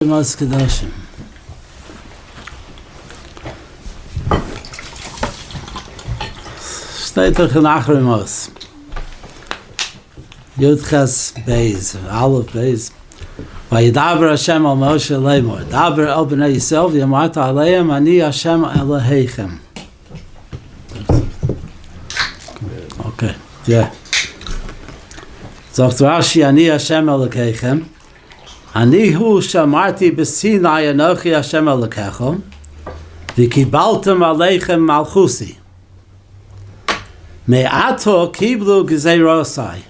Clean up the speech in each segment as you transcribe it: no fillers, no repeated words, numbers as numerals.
Mot-Kedoshim. Steht doch in Achrei Mos. Yudches Beis, Aleph Beis. Vayidaber Hashem al Moshe Lemor. Daber el b'nei Yisrael v'yamarta aleim ani Hashem Eloheichem. Okay, yeah. Sagt Rashi ani Hashem Eloheichem. Ani hu shamarti b'Sinai anochi Hashem Elokecha v'kibaltem aleichem malchusi. Me'ato kiblu gzeirosai.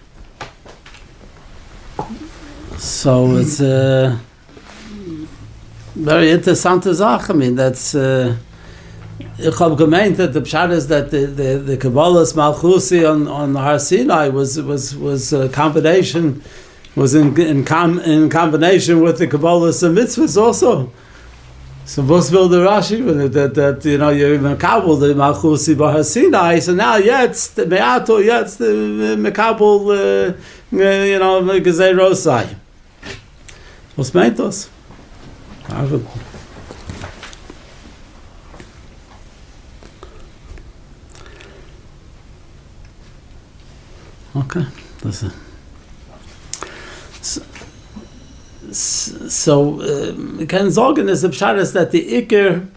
So it's a very interesting Sache. I mean, that's ich habe gemeint that the pshat is that the Kabbalah's Malchusi on Har Sinai was a combination, was in combination with the Kabbalah's mitzvahs also. So was will the Rashi that you know you're mekabel the Malchusi by Har Sinai. So now jetzt me'ato jetzt mekabel you know gzeirosai. Was meint das? Okay, that's it. So we can sagen is the pshat is that the Iker,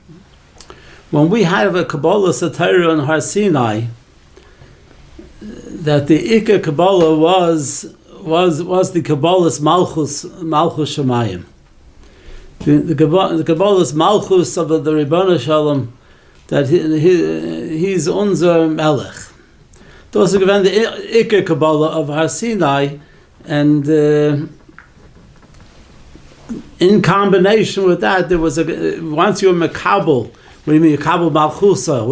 when we have a Kabbalah Satira on Har Sinai, that the Iker Kabbalah was the Kabbalah's Malchus Shemayim. The Kabbalah's Malchus of the Ribbon Shalom, that he's unser Melech. Those are given the Iker Kabbalah of Har Sinai, and in combination with that, there was once you're Mekabel, what do you mean Mekabel Malchusa?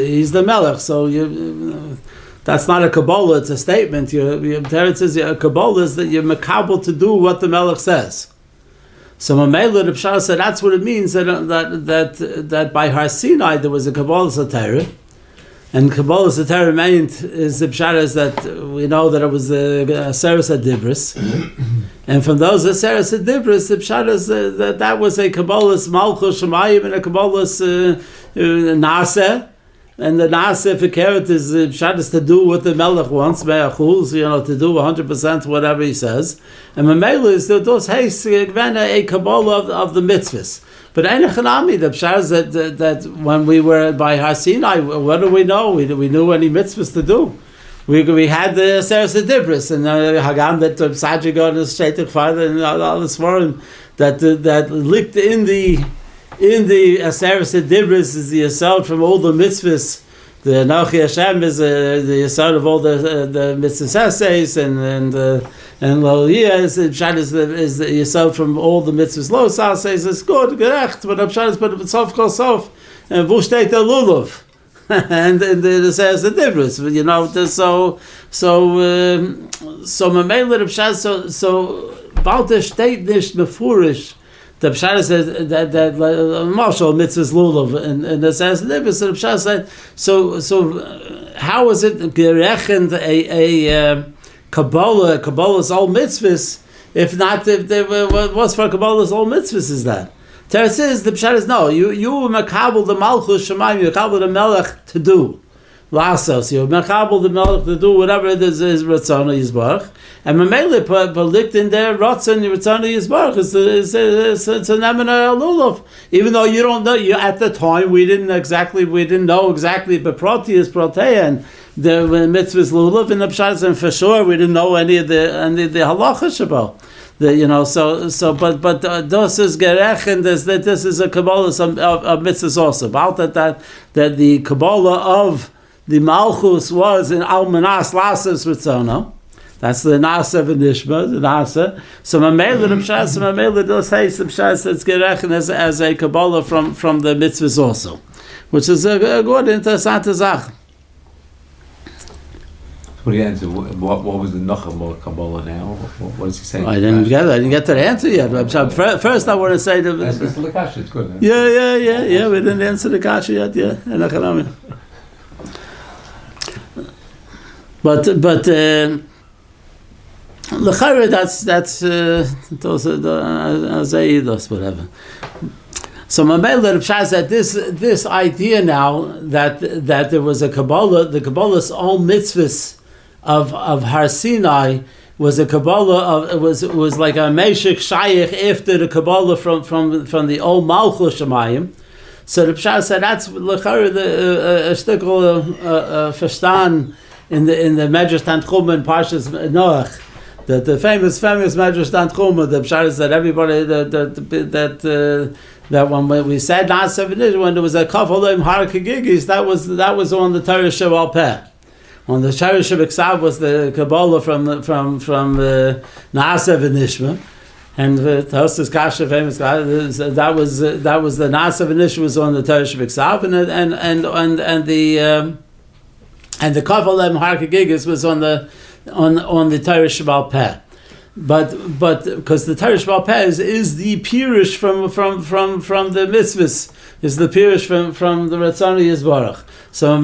He's the Melech, so that's not a Kabbalah, it's a statement. There it says a Kabbalah is that you're Mekabel to do what the Melech says. So Mamela the Pshah said that's what it means that by Har Sinai there was a Kabbalah Satira, and Kabbalah Satira meant is the Pshah is that we know that it was a Aseres Adibris, and from those Aseres Adibris the Pshah is that was a Kabbalah's Malchus Shemayim and a Kabbalah's Naseh. And the Naseh Fekeret is Pshat to do what the Melech wants, Me'achuz, you know, to do 100% whatever he says. And Mamela is that those haste a Kabbalah of the mitzvahs. But Einachanami, the Pshat is that when we were by Har Sinai, what do we know? We knew any mitzvahs to do. We had the Aseres Adibris and Hagam that Sajigot and Shaitik Father and all this foreign that licked in the Aseres Adibris is the assault from all the mitzvahs. The Anochi Hashem is the assault of all the mitzvahs essays and Lo'iyah is the assault from all the mitzvahs lo essays. It's good, gerecht, but Abshad is but sof kol sof and wo steht der Lulav and the Aseres Adibris. You know, so Mamela Abshad so about the state nicht mefurish. The Pshah says that Marshal mitzvahs lulav and the says the Pshah said so how is it gerechend a Kabbalah's all mitzvahs if what's for Kabbalah's all mitzvahs is that Teres is the Pshah is no you makabel the Malchus Shemayim you makabel the Melech to do Lasos you makabel the Melech to do whatever it is Ratzon Yisbarach. And Mamela licked in there Ratzon Ratzon Yisbarach is a Nemena Lulav. Even though you don't know, at the time we didn't know exactly but Proti is Protein and the mitzvahs Lulav in the Pshas, and for sure we didn't know any of the halacha Shabbat. But this is gerech and this is a Kabbalah of mitzvahs also. About that the Kabbalah of the Malchus was in Almanas Lasas Ritzono. That's the Nasa v'Nishma, the Nasa. So Mamela the Pshas, Mamela does say some Pshas that's gerechnet as a Kabbalah from the mitzvahs also, which is a good interessante Sache. What do you answer? What was the Nacham Kabbalah now? What does he say? I didn't get to the answer yet. First I want to say that's the Kasha, it's good. Yeah. We didn't answer the Kasha yet. Yeah, but L'chayre, that's those are the Azaydos, whatever. So Mamela Pshaz that this idea now that there was a Kabbalah, the Kabbalah's own mitzvahs of Har Sinai was a Kabbalah of was like a Meshach Shayach after the Kabbalah from the old Malchus Shemayim. So the Pshaz said that's l'chayre the shtickle verstaan in the Medrash Tanchuma in Parshas Noach. The famous Medrash Tanchuma, the Pshaz said everybody that when we said when there was a Kafalim Har-Kegigis, that was on the Torah Sheval Peh. On the Torah Shebeksav was the Kabbalah from Naasev and Nishma, and the Tosas Kasha famous guy that was the Naasev and Nishma was on the Torah Shebeksav, and the Kafalim Har-Kegigis was on the Torah Sheval Peh. But because the Torah Sheval Peh is the Pirush from the mitzvahs, is the Pirush from the Ratzoni Yisbarach. So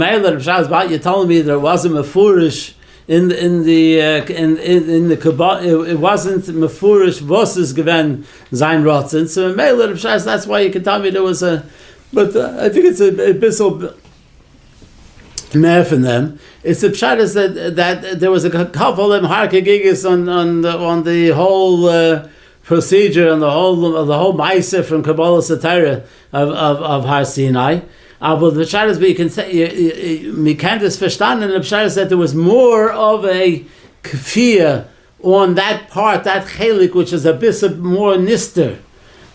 you're telling me there wasn't mefurish in the Kabbalah, it wasn't mefurish vosses given zayin rotzen. So that's why you can tell me there was a, but I think it's a bissel mer from them. It's the pshat is that there was a kafalim har-kegigis on the whole procedure and the whole ma'aser from Kabbalah Satira of Har Sinai. But the pshat is, we can say we can't just verstanden. The pshat is that there was more of a kfir on that part, that chelik, which is a bit more nister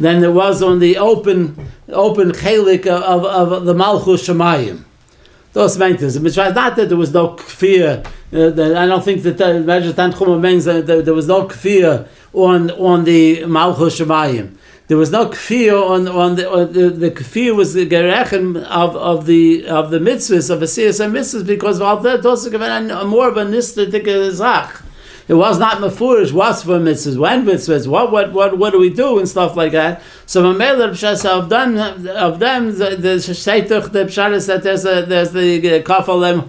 than there was on the open chelik of the Malchus Shemayim. Those maintenance. It's not that there was no kfir. I don't think that the Medrash Tanchuma means that there was no kfir on the Malchus Shemayim. There was no kfir on the kfir was the gerechen of the mitzvahs of the CSM mitzvahs because of that also given more of a nistatik zach. It was not mefurish. What's for mitzvahs? When mitzvahs? What do we do and stuff like that? So Mamela Pshas of them the sheituch the pshat is that there's the kafalim.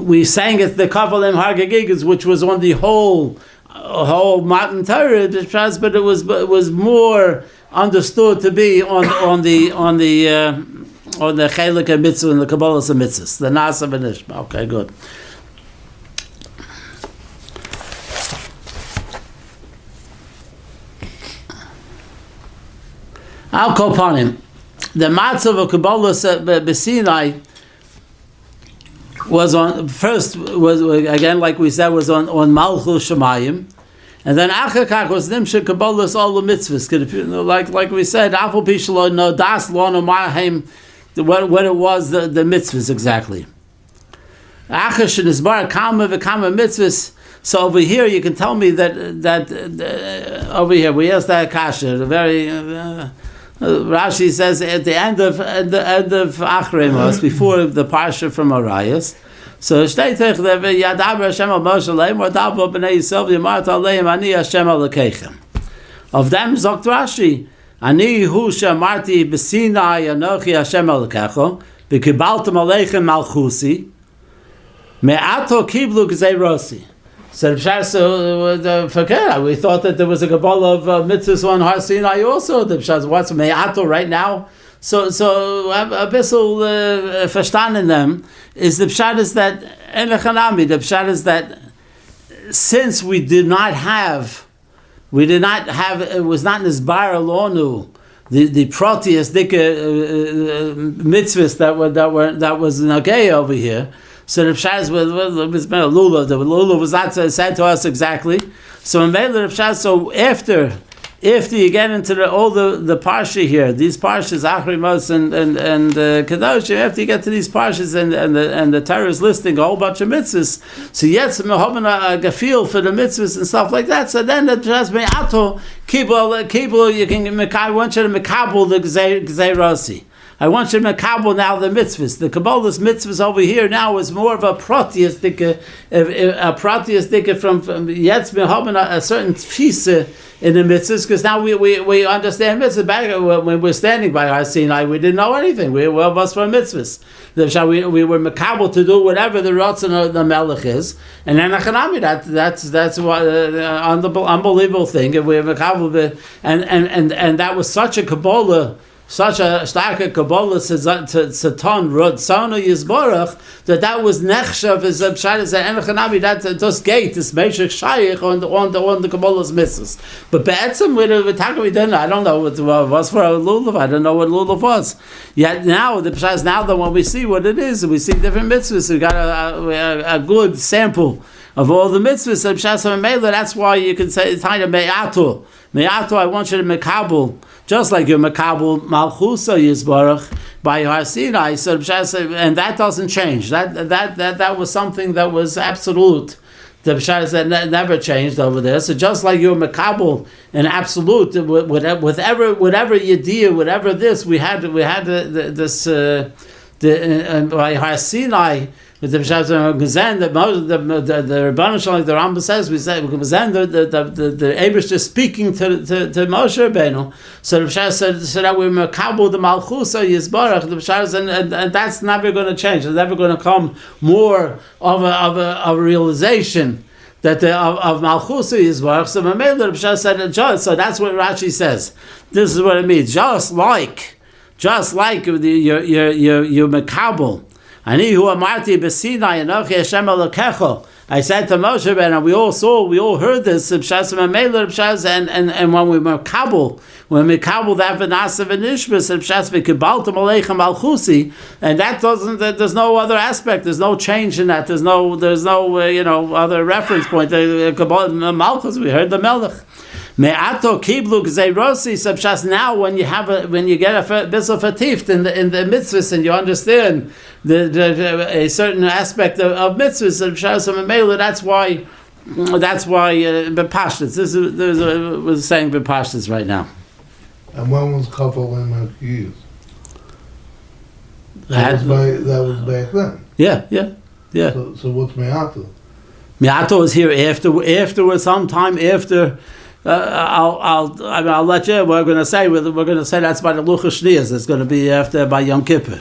We sang it the kafalim har-gegigas, which was on the whole Matan Torah, but it was more understood to be on the chelik and mitzvah and the Kabbalah mitzvahs, the Nasa v'Nishma. Okay, good. I'll call upon him. The matzav of Kabbalah b'Sinai was again, like we said, was on Malchus Shemayim, and then Achar was Nimshek Kabbalah's all the mitzvahs. Like we said, Afal Pishlo no das lo no mahem, what it was the mitzvahs exactly. Achar shenizbar kama v'kama mitzvahs. So over here you can tell me that over here we asked that kasha. The very Rashi says at the end of Achrei Mos, before the parsha from Arayas. So shteitech yadaber Hashem al Moshe leim or daber b'nei Yisrael v'yamart aleim ani Hashem alekechem. Of them zokt Rashi ani hu shemarti b'Sinai anochi Hashem alekecho v'kibaltem aleichem malchusi me'ato kiblu gzei rosi. So forget. We thought that there was a Kabbalah of mitzvahs on Har Sinai also. The Pshaz, what's me'ato right now? So a bissel verstanden them is the Pshaz is that enechanami. The Pshaz is that since we did not have, it was not nisbar alonu the proteus mitzvahs that was nagay over here. So the Pshaz was Lulav. The Lulav was not said to us exactly. So in the Pshaz, so after you get into all the parsha here, these parshas Achrei Mos and Kedoshim, after you get to these parshas and the Torah is listing a whole bunch of mitzvahs, so yet some a gefil for the mitzvahs and stuff like that. So then the Pshaz me'ato kibul you can one should mekabel the gzei rasi. I want you to makabel now the mitzvahs. The Kabbalah's mitzvahs over here now is more of a proteistic from Yetz Mehoben, a certain tfisa in the mitzvahs, because now we understand mitzvahs. Back when we're standing by our Sinai, we didn't know anything. We were of us for mitzvahs. We were makabel to do whatever the Ratzon of the Melech is, and then Achanami, that's what unbelievable thing. And we were makabel, and that was such a Kabbalah. Such a starke Kabbalah Satan Rodsana Yisborach that was nechshav as a pshat and Echanami that this gate is Meshach Shayich on the Kabbalah's misses. But be'etzim we didn't. I don't know what was for a lulav. I don't know what lulav was. Yet now the pshat is now that when we see what it is, we see different mitzvahs. We got a good sample of all the mitzvahs. That's why you can say it's kind of me'ato. Me'ato, I want you to mekabel. Just like your Makabel Malchusa Yisbarach by Har Sinai, so and that doesn't change. That was something that was absolute. The Pshas that never changed over there. So just like your Makabel in absolute, whatever Yediyah, whatever this, we had this by Har Sinai. With the Pshas the Rebbeinu Shalom, the Rambam says, we say the Eibush is speaking to Moshe Rabbeinu. So the Pshas said that we're Makabel the Malchusa Yisbarach. The Pshas and that's never going to change. There's never going to come more of a realization that of Malchusa Yisbarach. So Mamela the Pshas said so that's what Rashi says. This is what it means. Just like your Makabel. Ani hu amarti b'Sinai anochi Hashem Elokecha. I said to Moshe, and we all heard this. And when we were kabul that v'nasa v'nishmas, and that doesn't. There's no other aspect. There's no change in that. There's no other reference point. Malchus, we heard the Melech. Me'ato kiblu gzeirosi subshas. Now, when you get a bit of a tift in the mitzvahs and you understand a certain aspect of mitzvahs, that's why bepashtas. We're saying bepashtas right now. And when was couple in used? That was back then. Yeah. So what's me'ato? Me'ato is here afterwards, sometime after. I'll let you. We're going to say that's by the Luchas Shniyas. It's going to be after by Yom Kippur,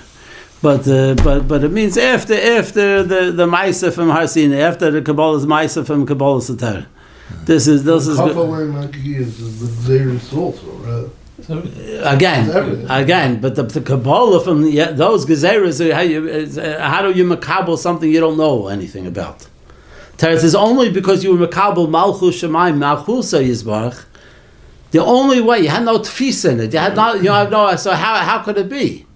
but it means after the Ma'aseh from Har Sinai, after the Kabbalah's Ma'aseh from Kabbalah's Torah. This is couple in is the Xeris also, right? Again, but the Kabbalah from those Gezeras, how do you makabel something you don't know anything about? Teretz is only because you were Makabel Malchus Shemayim Malchusa Yisbarach. The only way, you had no tfisa in it. You have no. So how could it be?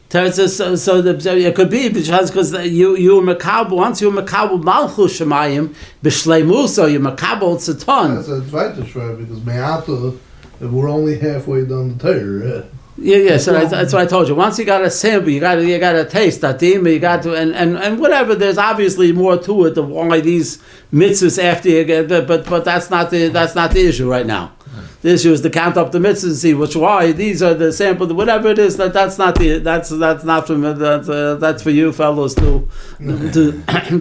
Teretz is so it could be because you were Makabel once you were Makabel Malchus Shemayim B'Shleimusa you Makabel Tzatan. That's a Zweite because Me'ata we're only halfway done the Torah. Right? Yeah. So that's what I told you. Once you got a sample, you got a taste that you got to, and whatever. There's obviously more to it of why these mitzvahs after you get, but that's not the issue right now. The issue is to count up the mitzvahs and see why these are the sample. Whatever it is, that's not for you fellows to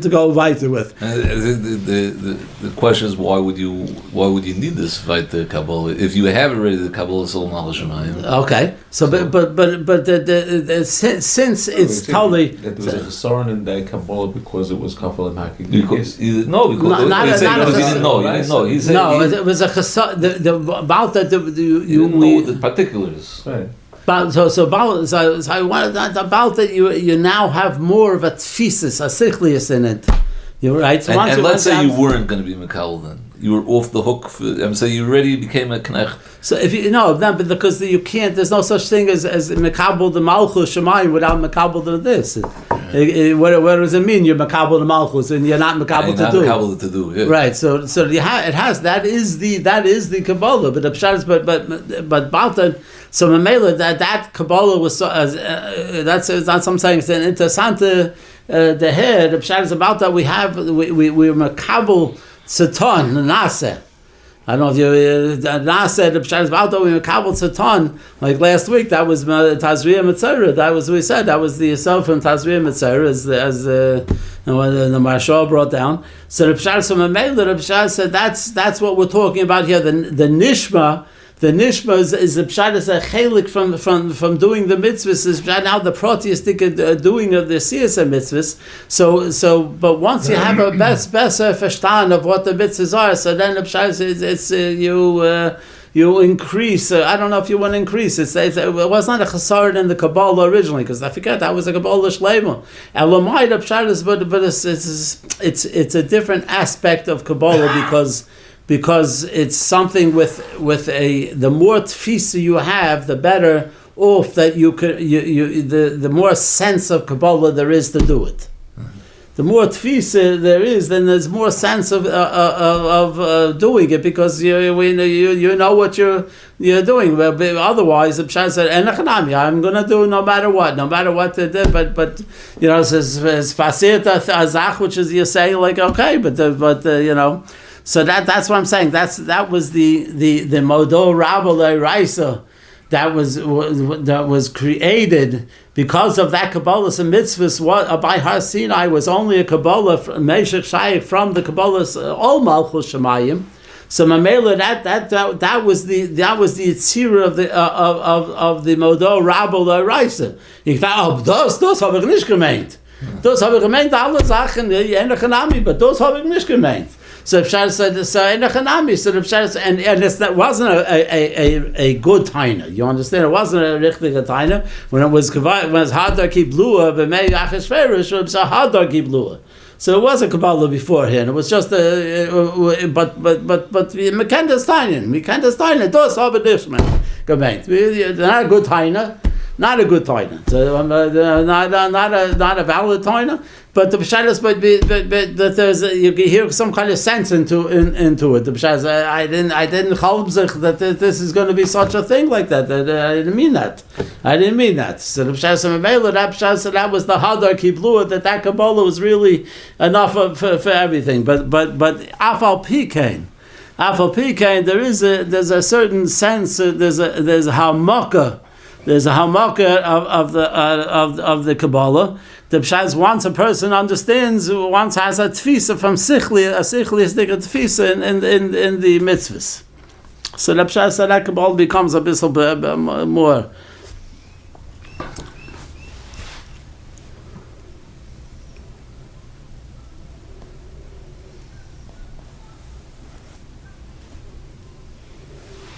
go weiter with. The question is why would you need this weiter Kabbalah if you have already the Kabbalah Sol Shemayim? Okay, so but since it's totally there was a chesaron in the Kabbalah because it was kafel and haki. It was a chesaron. About that, you didn't know the particulars, right? But so I wanted that about that you now have more of a tfisis, a sichlius in it. You're right. So and let's say you weren't going to be Mikal then. You were off the hook. I'm saying you already became a knecht. So if but because you can't. There's no such thing as Mekabel the Malchus Shemayim without Mekabel the this. What does it mean? You're Mekabel the Malchus and you're not Mekabel to do. Mekabel to do. Yeah. Right. So it has that is the Kabbalah. But the pshat is but Baltan. So Mamela that Kabbalah was that's some saying it's an interessante the pshat is about that we were Mekabel Satan Nase. I don't know if you Nas said the Pshat is Balto we Makabel Tzatan, like last week. That was Tazriya Mitzera. That was we said. That was the Yisrael from Tazriya Mitzera, as the Marshal brought down. So the Pshat from Mamela, the Pshat said that's what we're talking about here. The Nishma. The nishma is the pshat is a chelik from doing the mitzvahs. Is now the proteistic doing of the siyas mitzvahs. So but once you have a better verstand of what the mitzvahs are, so then the pshat is you increase. I don't know if you want to increase. It was not a chasard in the Kabbalah originally, because I forget that was a Kabbalah Shlema. Elamai the pshat is, but it's a different aspect of Kabbalah because it's something with the more tfisa you have, the better off that you could the more sense of Kabbalah there is to do it. The more tfisa there is, then there's more sense of doing it, because you know what you're doing. But otherwise, the Pshat said, I'm going to do no matter what they did. But it's passiert azach, which is you're saying like okay, but So that's what I'm saying. That was the Modo Rabbalai Raisa that was created because of that Kabbalah and mitzvahs. What by Har Sinai was only a Kabbalah Meshach Shaykh from the Kabbalah all Malchus Shemayim. So Mamela that was the Yitzira of the Modo Rabbalai Raisa. Ich dachte, das habe ich nicht gemeint. Das habe ich gemeint alle Sachen, ähnliche Nami, but das habe ich nicht gemeint. So Pshat said, and that wasn't a good taina. You understand? It wasn't a richtige taina. When it was hadar ki blua, b'mei achashverosh, it was a hadar ki blua. So it was a Kabbalah beforehand. It was just but Mekendas taina. Das habe ich gemeint. Not a good taina. Not a good taina. So not a valid taina. But the pshat is, but there's you can hear some kind of sense into it. The pshat is, I didn't chalm zich that this is going to be such a thing like that. I didn't mean that. So the pshat is that was the hadar kiblua, that Kabbalah was really enough for everything. But afal pikain, there's a certain sense. There's a hamaka. There's a hamaka of the Kabbalah. The Pshat, once a person understands, once has a tfisa from sichli, a sichlistic tfisa in the mitzvahs. So the Pshat said that Kabbalah becomes a bit more.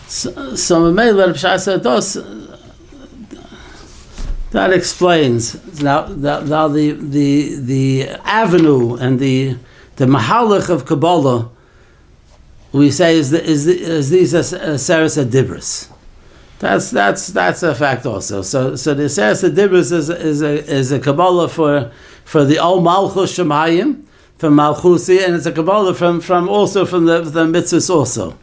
So maybe the Pshat said those. That explains now the avenue and the mahalach of Kabbalah. We say is these Seres Adibris. That's a fact also. So the Seres Adibris is a Kabbalah for the Ol Malchus Shemayim from Malchusi, and it's a Kabbalah from also from the mitzvahs also.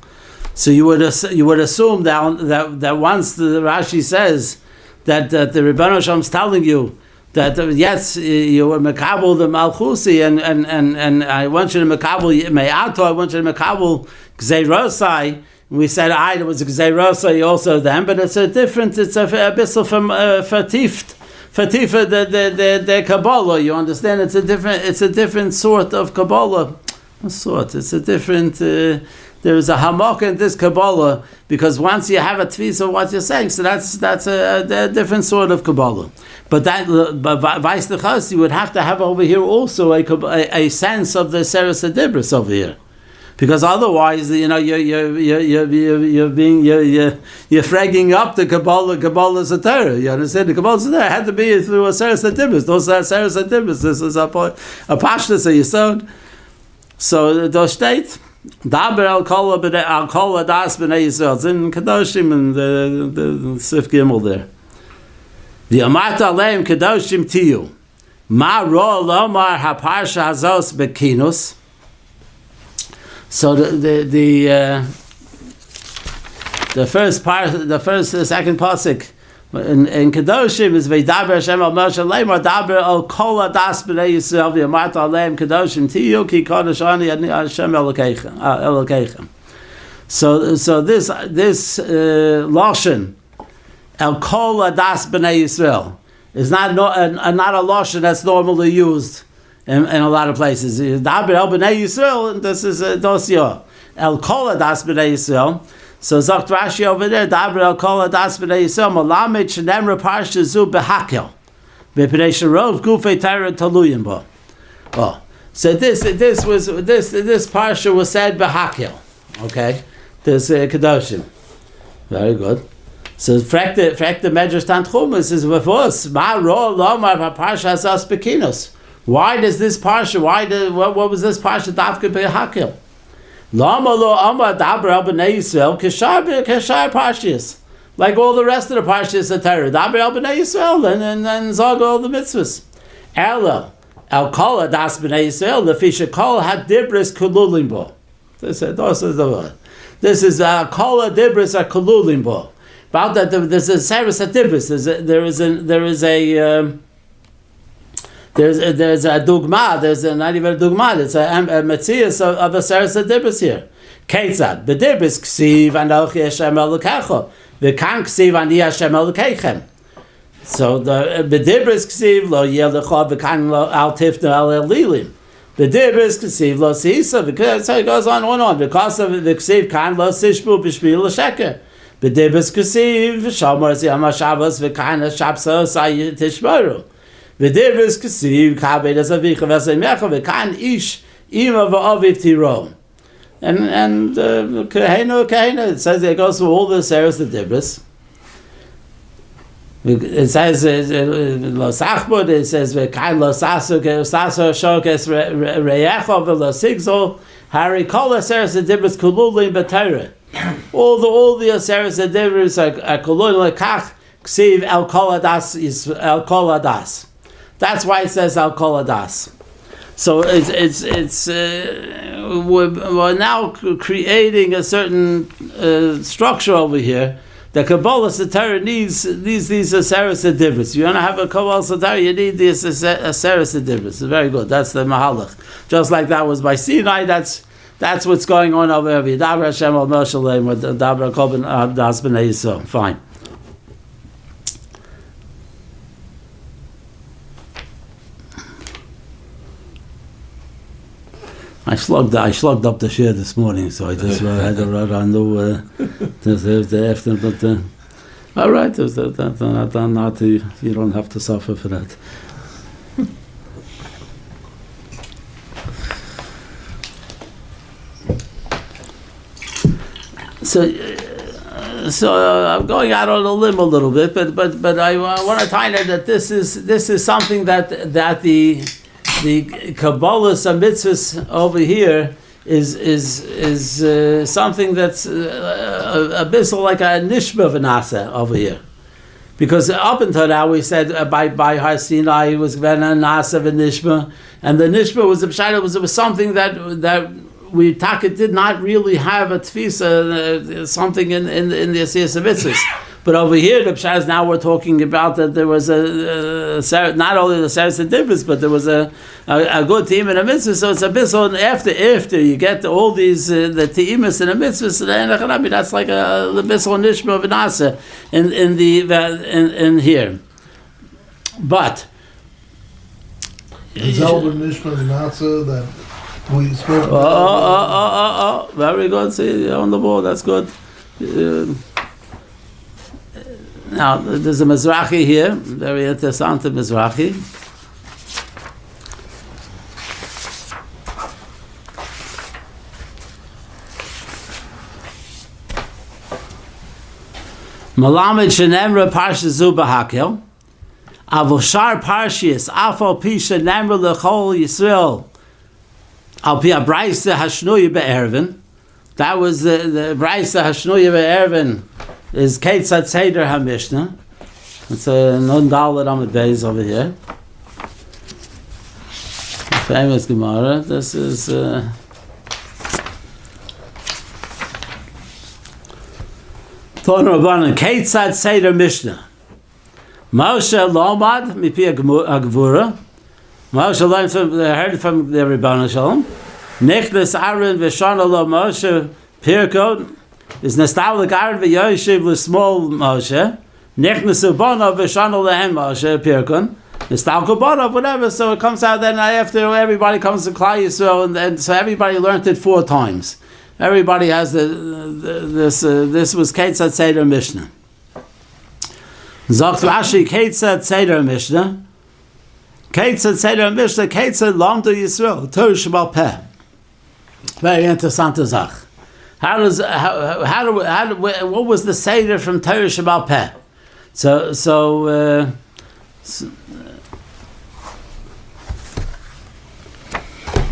So you would assume that once the Rashi says that the Rebbeinu Shalom is telling you that yes, you were mekabel the Malchusi, and I want you to mekabel me'ato, I want you to mekabel gzeirosai. We said there was a gzeirosai also then, but it's a bissel from fatifa the Kabbalah. You understand? It's a different sort of Kabbalah. It's a different. There is a hamok in this Kabbalah, because once you have a tfisa of what you're saying, so that's a different sort of Kabbalah. But vice versa, you would have to have over here also a sense of the Seres Adibris over here, because otherwise, you're fragging up the Kabbalah's Torah. You understand? The Kabbalah's Torah had to be through a Seres Adibris. Those are Seres Adibris. This is a pashtus a yisod. So those state. Daber al kol adas b'nei Yisrael. It's in Kedoshim and the Sif Gimel there. The Amat aleim Kedoshim tiyu. Ma ro lomar haparsha hazos bekinus. So the second pasuk in Kedoshim is Veidaber Hashem al Moshe Leimar Daber al Kol Adas B'nei Yisrael V'Yamat Aleim Kedoshim Tiyu Ki Kodesh Ani Hashem Elokeichem. So this lashon el kol adas b'nei Yisrael is not a lashon that's normally used in a lot of places. Daber el b'nei Yisrael, and this is dosya el kol adas b'nei Yisrael. So Zokt Rashi over there, Daber el kol adas b'nei Yisrael malamed shenemra parsha zu behakel b'pnei sherov gufei Torah taluyim bo. Oh, so this parsha was said behakel. Okay, this Kedoshim. Very good. So frag the Medrash Tanchum is with us. Ma ro lomar Parshas Achrei. Why does this parsha? What was this parsha? Dafke behakel. Lama lo amar daber el b'nei Yisrael keshar parshas. Like all the rest of the parshas of Torah, daber el b'nei Yisrael and zog all the mitzvahs. Elo el kol adas b'nei Yisrael lefisha kol had dibris kululim bo. This is kol adibris are kululim bo. About that, there's a seris adibris. There's a dogma. There's not even a dogma. It's a metzias of a seris adibris here. Ketzad bedibris ksiv anochi Hashem elokecha v'kan ksiv ani Hashem elokeichem. So the bedibris ksiv lo yelecha v'kan lo al tifnu al elilim. The dibris ksiv lo sisa, because so it goes on. Because of the ksiv kan lo sishbu b'shmil l'sheker. The dibris ksiv shamar ziyam hashavos v'kan hashabso say tishmaru. The dibris ksiv kabed as avicha v'semecha v'kan ish ima v'aviv tiro. And kahena, it says it goes through all the series of dibris. It says lo sachbud. It says v'kain lo sasu shokes reyecha v'lo sigzol hari kol aseres adibris kululim b'Torah. All the aseres adibris are kululim lekach ksiv el kol adas is el kol adas. That's why it says el kol adas. So we're now creating a certain structure over here. The Kabbalah Satara needs these Aseres Adibris. You want to have a Kabbalah Satara, you need this Aseres Adibris. It's very good. That's the Mahalach. Just like that was by Sinai, that's what's going on over here. Daber Hashem al Moshe with Daber Kol Das B'nei Yisrael. Fine. I slugged up the share this morning, so I just had to run on the after. But all right, you don't have to suffer for that. So I'm going out on a limb a little bit, but I want to tell you that this is something that the Kabbalah's mitzvahs over here is something that's a bit like a nishma v'nasa over here, because up until now we said by Har Sinai it was v'na nasa v'nishma, and the nishma was it was something that we did not really have a tfisa, something in the asiyas mitzvahs. But over here, the Pshaz, now we're talking about that there was not only the Seres and Dibris, but there was a good team in a mitzvah. So it's a bit so after you get all these the teimus in a mitzvah. So that's like a bissel nishma v'nasa in here. But is that nishma v'nasa that we spoke about? Oh, very good. See, on the ball. That's good. Now, there's a Mizrahi here, very interesting Mizrahi. Malamed shenemra Parshas zu behakel, avoshar Parshas afal pi shenemra lechol Yisrael, al pi abraisa hashnuya be'ervin. That was the abraisa hashnuya be'ervin. Is Ketzad Seder HaMishnah. It's a non-dalet Amud Beis over here. Famous Gemara. This is Ton Rabbanan Ketzad Seder Mishnah. Moshe Lomad Mipi Agvura. Moshe heard from the Rebbeinu Shalom. Nichnas Aaron v'Shana lo Moshe Pirkon is Nestal the Gard v'Yoshev l'Smol Moshe, Nechnesu Bonav v'Shanu lehem Moshe Pirkon, Nestal Bonav, whatever. So it comes out then after everybody comes to Klal Yisrael, and so everybody learned it 4 times. Everybody has this was Ketzat Seder Mishnah. Zogt Rashi Ketzat Seder Mishnah. Ketzat Seder Mishnah, Ketzat Lamdu Yisrael, Torah Shebal Peh. Very interesting Zach. What was the Seder from Torah Shebal Peh?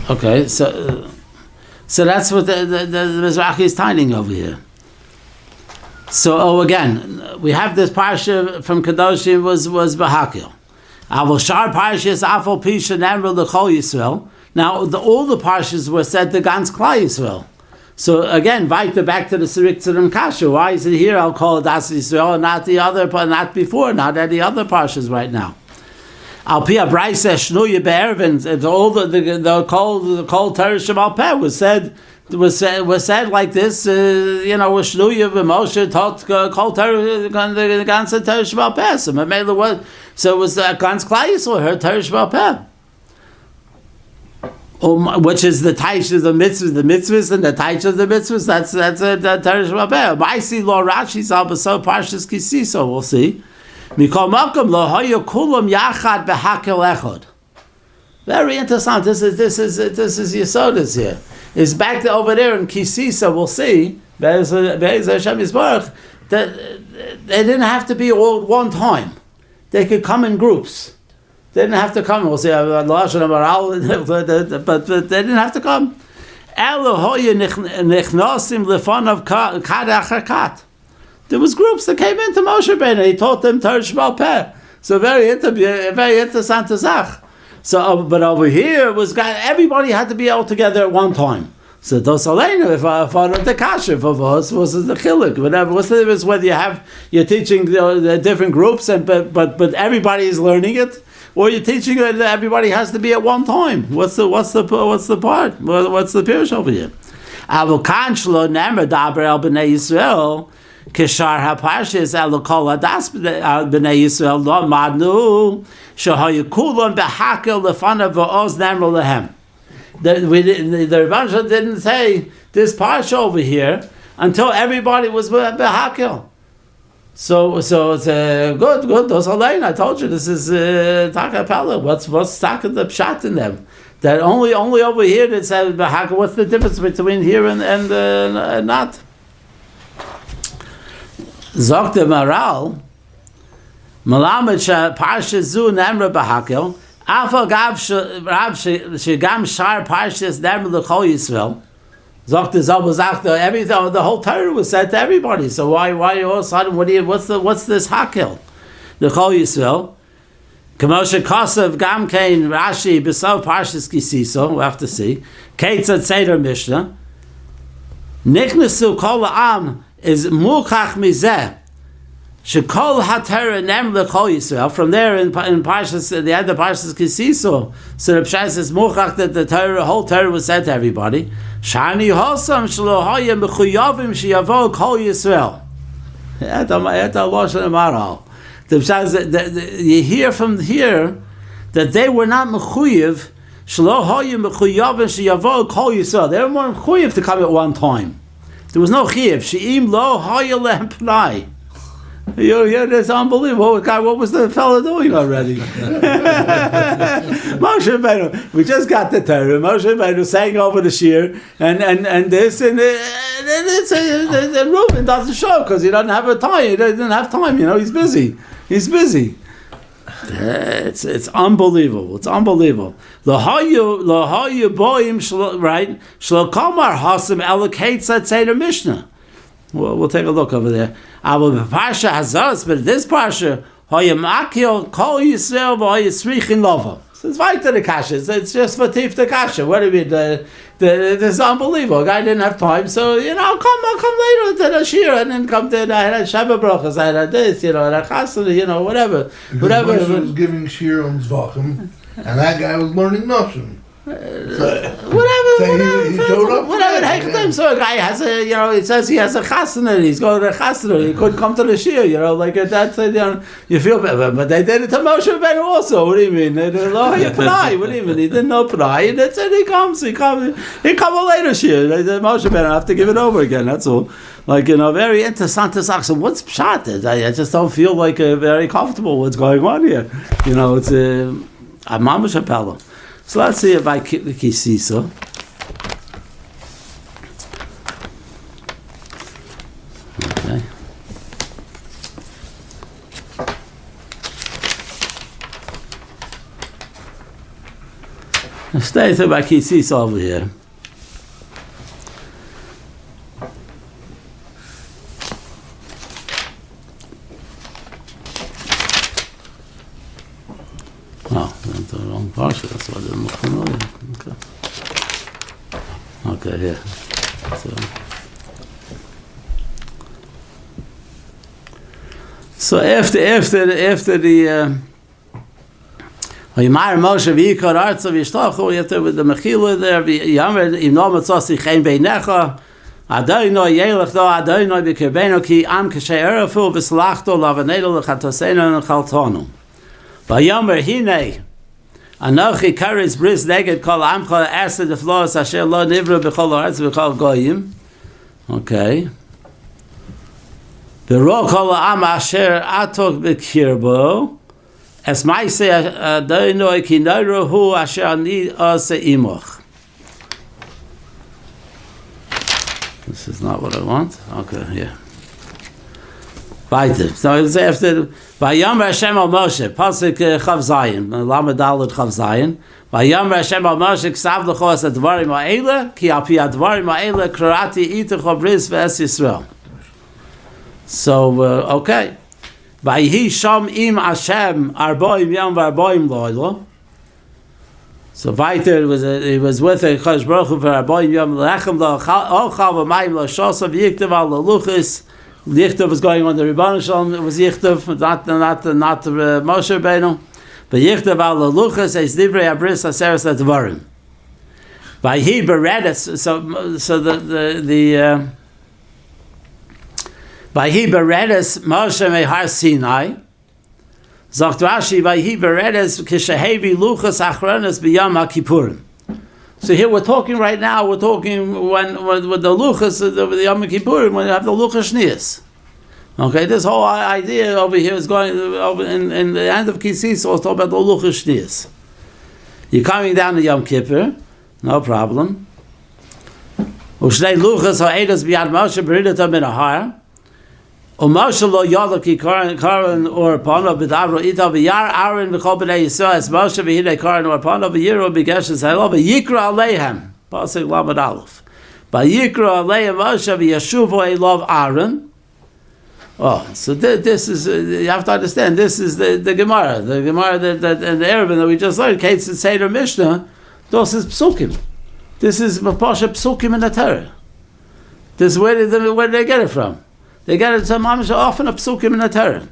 Okay, so that's what the Mizrahi is tiding over here. So again, we have this parsha from Kedoshim was Bahakil. Avol Shar Parshas Afol Pisha Nemra L'Chol Yisrael. Now all the parshas were said to Gans Klal Yisrael. So again, weiter back to the Sirik Tzedem Kasha. Why is it here? I'll call it Das Yisrael and not the other, but not before, not any other parshas right now. Al Pia Braisa Shnuya Be'ervin. All the Kol Torah Shebal Peh was said like this. Shnuya B'Moshe taught Kol Torah the Gans Torah Shebal Peh. So it was Gans Klal Yisrael heard Torah Shebal Peh. Which is the taish of the mitzvahs, and the taish of the mitzvahs. That's a Torah Shebal Peh. I see Lo Rashi Salbaso Parshas Kisiso. We'll see. Mikol Malkum Lo Hoyo Kulam Yachad Behakel Echad. Very interesting. This is Yesodis here. It's back to over there in Kisisa. We'll see. Be'ez Hashem Yisbarach. That they didn't have to be all at one time. They could come in groups. They didn't have to come. We'll see. But they didn't have to come. There was groups that came into Moshe Rabbeinu. He taught them Torah Shebal Peh. So very interesting to Zach. So, but over here everybody had to be all together at one time. So dos aleinu if I followed the kasha for us was the chiluk, whatever. What's the difference whether you're teaching the different groups but everybody is learning it, or you're teaching that everybody has to be at one time? What's the part? What's the pirush over here? Avokan shlo nemer daber el bnei Yisrael kishar haparshis el kol hadas bnei Yisrael lo madnu shahayu kulam behakel lefanav va'oz nemer lehem. The Rebbe didn't say this parsha over here until everybody was behakel. So it's good. Those are I told you this is takapella. What's taka the pshat in them? That only over here that says behakel. What's the difference between here and not? Zok de Maral Malamed parsha zu nemra behakel. Afal gav shegam shar parshas nemer l'chol Yisrael. Zok the Zabazach, everything, the whole Torah was said to everybody. So why all of a sudden? What's this hakel? The Chol Yisrael. Kamosha Kosav Gam Kain Rashi B'Sov Parshas Kisiso. We'll have to see. Ketzat Seder Mishnah. Nichnesu Kol Ha'am is Mukach Mizeh. Shekol HaTorah Nemer L'Chol Yisrael. From there in Parshas, the other Parshas Kisiso, so the Pshas is Mukach that the whole Torah was said to everybody. Shani Hosam Shlo Hoya Mechuyavim Sheyavo Kol Yisrael. The Pshas you hear from here that they were not mechuyev. Shlo Hoya Mechuyavim Sheyavo Kol Yisrael. They were more mechuyev to come at one time. There was no chiyuv. Sheim Lo Hoya Lehem Pnai. That's unbelievable. God, what was the fellow doing already? Moshe Rabbeinu, we just got the Torah. Moshe Rabbeinu sang over the Shiur, and this, and Reuben doesn't show because he doesn't have a time. He doesn't have time. He's busy. It's unbelievable. It's unbelievable. Lahayu boim right? Shlokamar hasam allocates that Seder Mishnah. Well, we'll take a look over there. Parsha Hazos, but this Parsha, Hoyamakil, Kol Yisrael, Hoyasrichin Lova. So it's right to the Kasha. It's just for Tif the Kasha. What do you mean? This is unbelievable. The guy didn't have time, so I'll come later to the Shiur and then come to the Shabbat Brachas. I had this, and I whatever. Moshe was giving Shiur on Zvachim, and that guy was learning Nashim. Whatever the heck them. So a guy has a, it says he has a chasana, he's going to a chasana, he couldn't come to the shiur, like that's, you feel better. But they did it to Moshe Rabbeinu also. What do you mean? They did Pnai. What do you mean? He didn't know Pnai, and that's it. He come a later shiur. They did Moshe Rabbeinu, I have to give it over again. That's all. Very interesting to say. So what's pshat? I just don't feel very comfortable. What's going on here? It's a mamash appellum. So let's see if I keep the kisisa. Okay. Let's stay to my kisisa over here. The wrong parsha, that's why I didn't look familiar. Okay, here. So after the Yimar Moshe v'yikar artza v'yishtachu, after with the Mechila there, Yamar im no matzasi chen beinecha, Adonai yelech do Adonai b'kirbeinu ki am k'shei erafu v'slachto lavanelu l'chatosenu l'chaltonu. V'yamar hinei Anochi kares bris neged kol amcha ased the flos asher lo nivra b'chol haaretz b'chol goyim. Okay. V'ro kol am asher atok b'kirbo es ma'aseh Adonai ki noru hu asher ani ase imoch. This is not what I want. Okay, yeah. Weiter. So it's after Vayamar Hashem al Moshe, Pasuk Chav Zayin, Lamed Daled Chav Zayin. Vayamar Hashem al Moshe, Ksav L'cho es advarim ha'ele, ki al pi advarim ha'ele, Krarati itecho bris v'es Yisrael. So, okay. Vayhi sham im Hashem, arboim yom v'arboim lo'ilo. So weiter, it was with a Chodesh Baruch Hu v'arboim yom l'echem lo'ochal v'mayim lo'shosav yiktev al l'luchis. Yichtav was going on the Rebbeinu Shalom. It was Yichtav, not Moshe Rabbeinu. But Yichtav al Luchas is Divrei Abris Aseres Advarim. By he beredes, so the by he beredes Moshe mehar Sinai. Sagt Rashi by he beredes kishehevi Luchas achronas b'yam HaKippurim. So here we're talking right now. We're talking when the luchas, the Yom Kippurim, when you have the luchas shnias. Okay, this whole idea over here is going over in the end of Kisis. So it's talking about the luchas shnias. You're coming down to Yom Kippur, no problem. Ushnei luchas ha'edas b'yad Moshe b'ridatam min ahar. Moshe lo yadok ki karan or panav b'davro ita v'yar Aaron v'chol b'nei Yisrael es Moshe v'hidei karan or panav v'yiro b'geshes ha'elo v'yikra aleihem pasuk lamed aleph v'yikra aleihem Moshe v'yashuvo elov Aaron. Oh, so this is you have to understand. This is the Gemara that and the Erevin that we just learned. Kates and Seder Mishnah. This is psukim. This is Pasha psukim in the Torah. This where did they get it from? They get it from often a psukim in the Torah.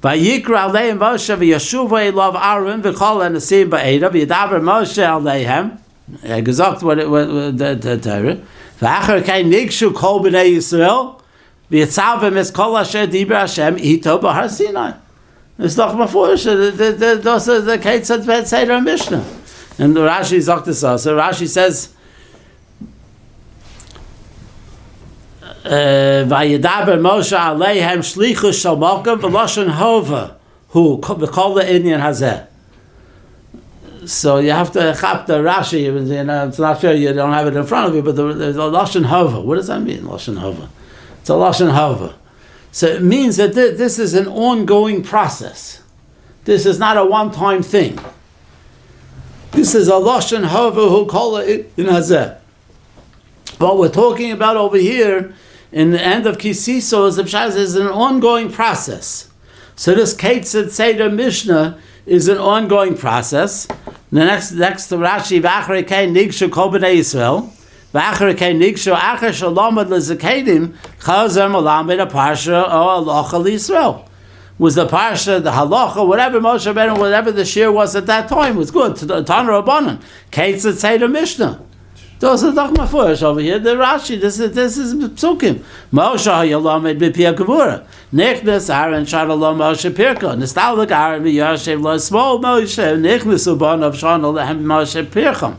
Vayikra aleim Moshe v'yashuva elav Aaron v'chol anasim ba'eda v'yadaber Moshe aleihem. Gesagt what the Torah. V'achar kei nigshu kol b'nei Yisrael v'yitzavim es kol asher diber Hashem ito b'har Sinai. It's doch mafurish. Those are the Kates at Seder Mishnah. And Rashi sagt this also. Rashi says. Vayedaber Moshe aleihem shlichus shel malkim v'lashon hova hu v'kol the Indian hazeh. So you have to chap the Rashi. It's not sure you don't have it in front of you, but there's a lashon hova. What does that mean, lashon hova? It's a lashon hova. So it means that this is an ongoing process. This is not a one-time thing. This is a lashon hova hu kol the Indian hazeh. What we're talking about over here in the end of Kisiso is an ongoing process. So this Ketzad Seder Mishnah is an ongoing process. The next to Rashi, V'achrei nigshu kol b'nei Yisrael, V'achrei nigshu achar shalomad lezakedim, chazer malamed a parsha o alocha l'Yisrael. was the parsha, the halacha, whatever Moshe Rabbeinu, whatever the shiur was at that time was good. Tana Rabbanan, Ketzat say the Mishnah. Those are doch mafurish over here. The Rashi, this is psukim. Moshe hayalamed b'pia gevura. Nichnas Aaron shanalom Moshe pirka. Nostalgic Aaron v'yashev lo small Moshe. Nichnas uban of shanalom Moshe pirkam.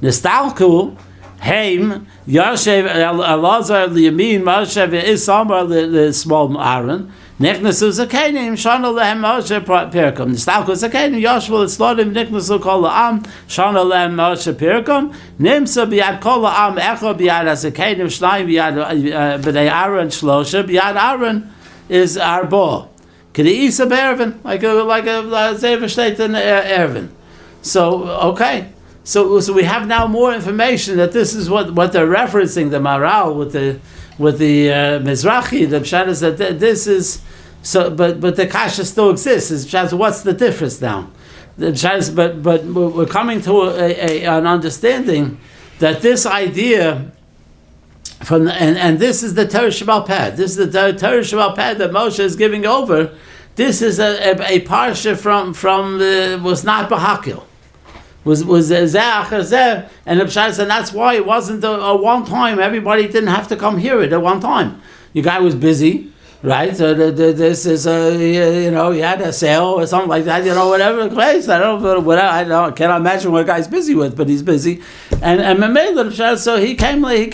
Nostalgic Haim Yashev Elazar liyamin Moshe v'Isamar the small Aaron. Nichnasu zakenim shana lehem Moshe pirkam. Nistalku zakenim Yashvul etzlodim nichnasu kol la'am shana lehem Moshe pirkam. Nimsa biyad kol la'am echo biyad zakenim shnayim biyad b'nei Aaron shlosha biyad Aaron is arbo. K'di isa be'ervin like a zever state in ervin. So okay. So we have now more information that this is what they're referencing, the Maral with the Mizrahi. The Pshat is that this is so, but the kasha still exists. Is Pshat, what's the difference now? The Pshat is, but we're coming to an understanding that this idea from and this is the Torah Sheba'al Peh. This is the Torah Sheba'al Peh that Moshe is giving over. This is a parsha from was not Bahakil. Was zeh, and the Pshat said that's why it wasn't a one time. Everybody didn't have to come hear it at one time. Your guy was busy, right? So this is he had a sale or something like that. Whatever place. I don't know. I cannot imagine what a guy's busy with, but he's busy. And the Pshat, so he came to a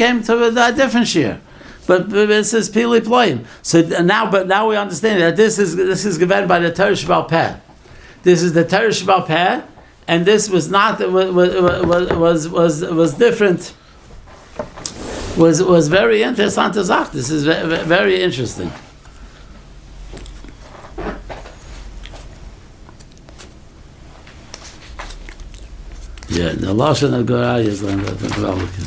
different shiur. But this is Pili Ployim. So now we understand that this is given by the Torah Sheba'al Peh. This is the Torah Sheba'al Peh. And this was not was different. Was very interesting to Zach. This is very interesting. Yeah, the lashon of Gorai is the Republican.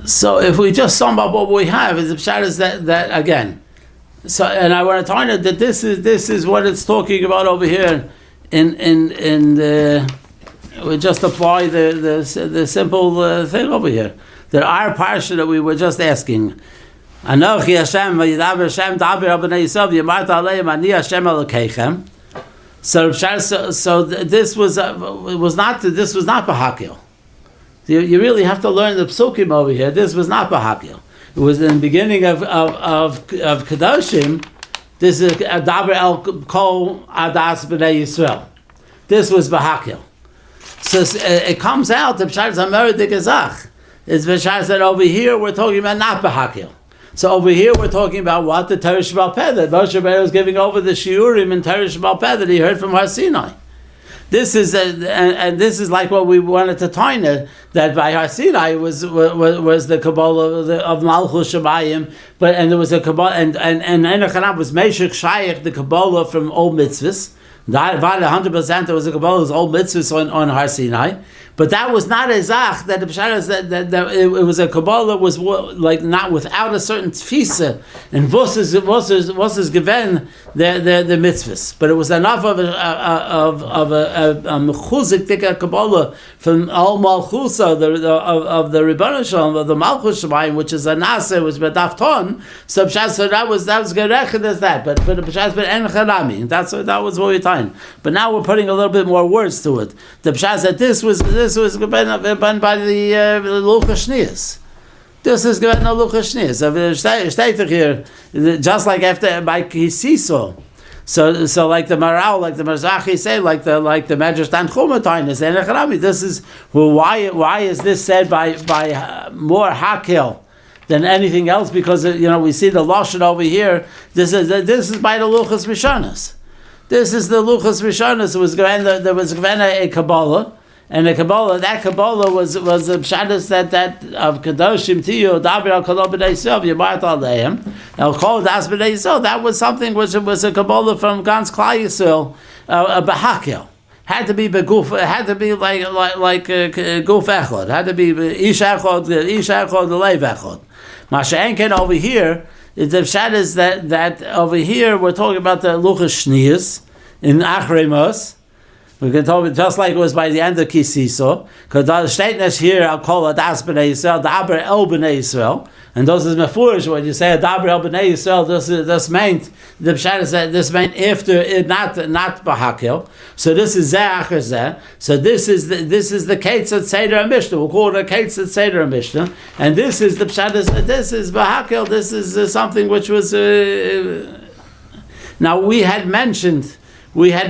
So if we just sum up what we have, is the Pshat is that again. So and I want to tell you that this is what it's talking about over here. In the we just apply the simple thing over here. There are parsha that we were just asking. Anochi Hashem v'yidaber Hashem daber al bnei Yisrael v'yamart aleim ani Hashem Elokeichem. So this was not Bahakil. You really have to learn the psukim over here. This was not Bahakil. It was in the beginning of Kedoshim. This is Daber El Kol Adas B'nei Yisrael. This was Bahakil. So it comes out the Pshat Zamer Dikazach. It's Pshat that over here we're talking about not Bahakil. So over here we're talking about what the Torah Sheba'al Peh that Moshe Rabbeinu was giving over the shiurim in Torah Sheba'al Peh that he heard from Har Sinai. This is and this is like what we wanted to tie it, that by Har Sinai was the Kabbalah of Malchus Shemayim, and there was a Kabbalah and Enochanab was Meshach Shayach, the Kabbalah from old mitzvahs. That 100% there was a Kabbalah of old mitzvahs on Har Sinai, but that was not a zach that the Pshat is that it was a Kabbalah was like not without a certain tfisa and was is given the mitzvahs, but it was enough of a mechuzik tika Kabbalah from all Malchusa of the Rebbeinu Shalom of the Malchus Shemayim, which is a nasa, which bedafton. So Pshat, so that was gerechet as that, but the Pshat but en chanami. That was what we're talking. But now we're putting a little bit more words to it. The Pshat said this was given by the Luchas Shnias. This is given by Luchas Shnias. So here, just like after by Kisiso. So like the Maral, like the Marzachi say, like the Medrash Tanchumatain is Enecharami. This is why is this said by more Hakel than anything else? Because we see the lashon over here. This is by the Luchas Rishonos. This is the Luchas Rishonos. There was given a Kabbalah. And that Kabbalah was the Pshadas that of Kedoshim Tiyu Daber Al Kol B'nei Yisrael Yimart Aleim El Kol Das B'nei Yisrael. That was something which was a Kabbalah from Gans Klal Yisrael, a Bahakil. Had to be beguf. Had to be like guf echad. Had to be ish echad leiv echad. Masha Enken over here. The Pshadas that over here we're talking about the Luchas Shnias in Achrei Mos. We can talk just like it was by the end of Kisiso, because the statement here I'll call it Das B'nai Yisrael, Daber El B'nai Yisrael, and those is mefurish when you say Daber El B'nai Yisrael. This meant the pshat is that this meant after it, not Bahakel. So this is Zeh Acher Zeh. So this is the Ketzat Seder Mishnah. We'll call it a Ketzat Seder Mishnah, and this is the pshat is this is Bahakel. This is something which was. Now we had mentioned the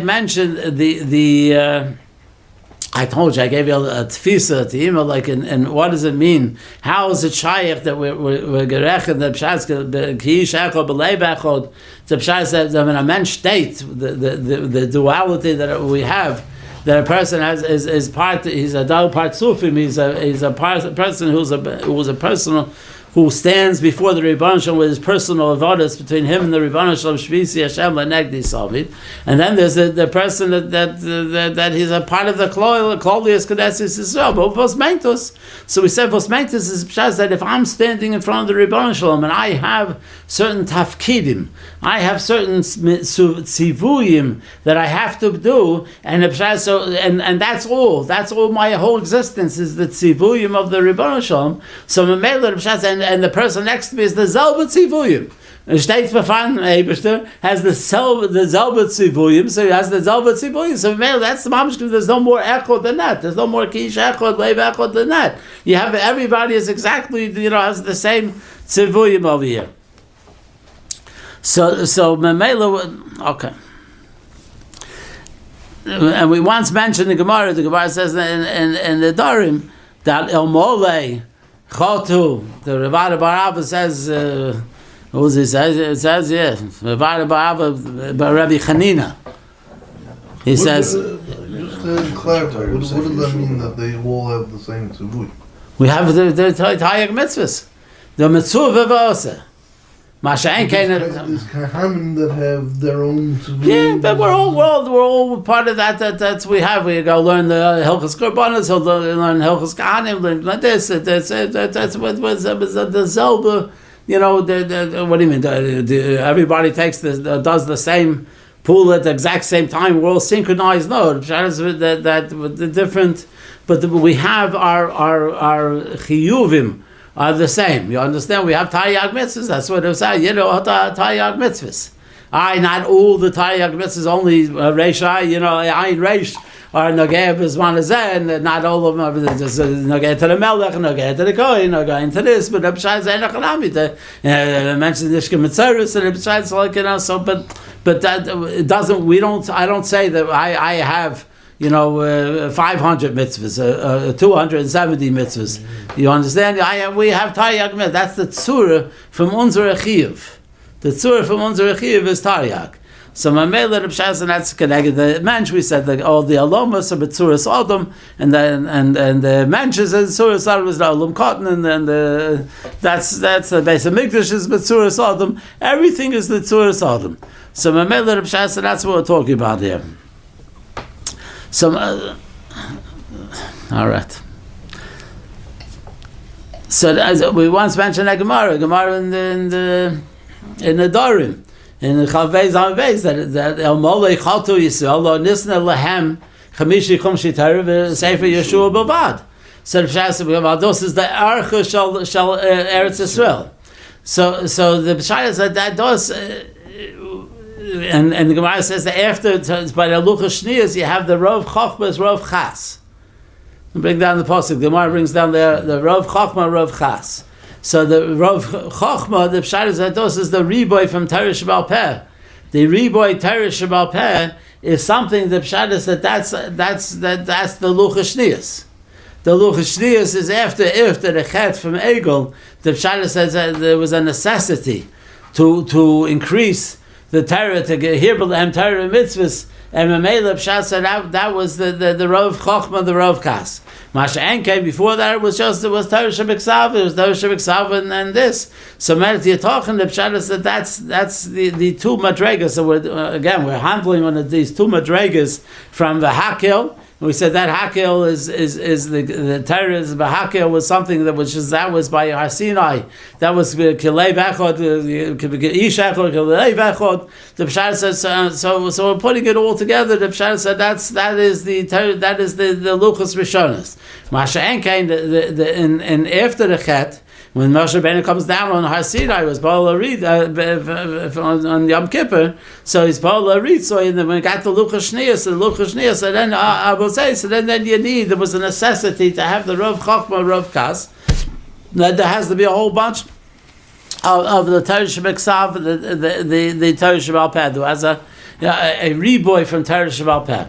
I told you, I gave you a tfisa to email, like, and what does it mean? How is it shaykh that we're gerechnet, the pshat, ki shaycho b'lei b'echod, the pshat that in a men's state, the duality that we have, that a person is part, he's a dal part sufim, he's a person who's a person who stands before the Rebbeinu Shalom with his personal avodas between him and the Rebbeinu Shalom Shvisi Hashem Lenegdi Salvid, and then there's the person that he's a part of the Klolius Kadesis Israel, but Vosmentus. So we said Vosmentus is that if I'm standing in front of the Rebbeinu Shalom and I have certain tafkidim, I have certain tzivuyim that I have to do, and that's all. That's all. My whole existence is the tzivuyim of the Rebbeinu Shalom. So and the person next to me is the Zelba Tzivuyim. Steht befan Eberster has the Zelba Tzivuyim, so he has the Zelba Tzivuyim. So that's the mamish. There's no more echod than that. There's no more kish echod, leiv echod than that. You have everybody is exactly has the same Tzivuyim over here. So Memela, okay. And we once mentioned the Gemara. The Gemara says in the Darim that El Molei Chotu, the Revada Barava says, what was it? It says, yeah, Revada Barava, Rabbi Chanina. He says, just to clarify, what does that mean that they all have the same tzivui? we have the Tayag mitzvahs, the mitzvah v'vose. There's kahanim that have their own tzivui. Yeah, but we're all part of that. That's we have. We go learn the Hilchos Korbanos, learn Hilchos Kahanim, learn this. That's what the Zelba. What do you mean? Everybody does the same pool at the exact same time. We're all synchronized. No, that the different, but we have our chiyuvim are the same. You understand? We have Taryag mitzvahs. That's what it was saying. Taryag mitzvahs. Not all the Taryag mitzvahs, only Reish Ayin Reish or Nogeh B'zman Hazeh, and not all of them are just Nogeh to the Melech, Nogeh to the Kohen, Nogeh to this, but the B'shai is Einach Alami. Mentioned Nishka Mitzeres, and the B'shai is like, so, but that it doesn't, I don't say that I have 500 mitzvahs, 270 mitzvahs. You understand? We have Taryag mitzvahs. That's the tzura from unser chiyuv. The tzura from unser chiyuv is Taryag. So Mamela the Pshas, and that's connected. The mensch, we said that all the alomas are betzuras adam, and the mensch is betzuras adam is the alum cotton, and that's the base of mikdash is betzuras adam. Everything is the betzuras adam. So Mamela the Pshas, and that's what we're talking about here. So, all right. So we once mentioned a Gemara in the Darim, in the Chavvei Zamvei, that El Molei Chatu Yisrael Lo Nisna Lehem Chamishi Chum Shitari Sefer Yeshua Bavad. So the Pshas Vados is the Archa Shal Eretz Yisrael. So the Pshas is that does. And the Gemara says that after by the Luchas Shniyas you have the Rav Chochma, Rav Chas. Bring down the pasuk. The Gemara brings down the Rav Chochma, Rav Chas. So the Rav Chochma, the Pshat is that is the Riboy from Torah Shebal Peh. The Riboy Torah Shebal Peh is something. The Pshat is that's the Luchas Shniyas. The Luchas Shniyas is after the Chet from Egel. The Pshat says that there was a necessity to increase the Torah, to hear B'lehem Torah mitzvahs, and Mamela Pshat said that was the Rav Chochma, the Rav Kas. Masha came before that. It was Torah Shebeksav. It was Torah Shebeksav and this. So you're talking the Pshat said that's the two madregas. So we're handling one of these two madregas from the Hakel And we said that hakel is the Torah is hakel was something that was by Har Sinai. That was kilei v'echod, ish echod, kilei v'echod. The Pshat says so we're putting it all together. The Pshat said that is the luchos rishonos. Masha enkein and after the chet. When Moshe Rabbeinu comes down on Har Sinai, was Paul Arid on Yom Kippur. So he's Paul Arid. So when we got the Luchas Shnius, so then I will say, so then you need. There was a necessity to have the Rav Chochma, Rav Kas. There has to be a whole bunch of the Torah Shebeksav, the Torah Shebal Peh. There was a reboy from Torah Shebal Peh.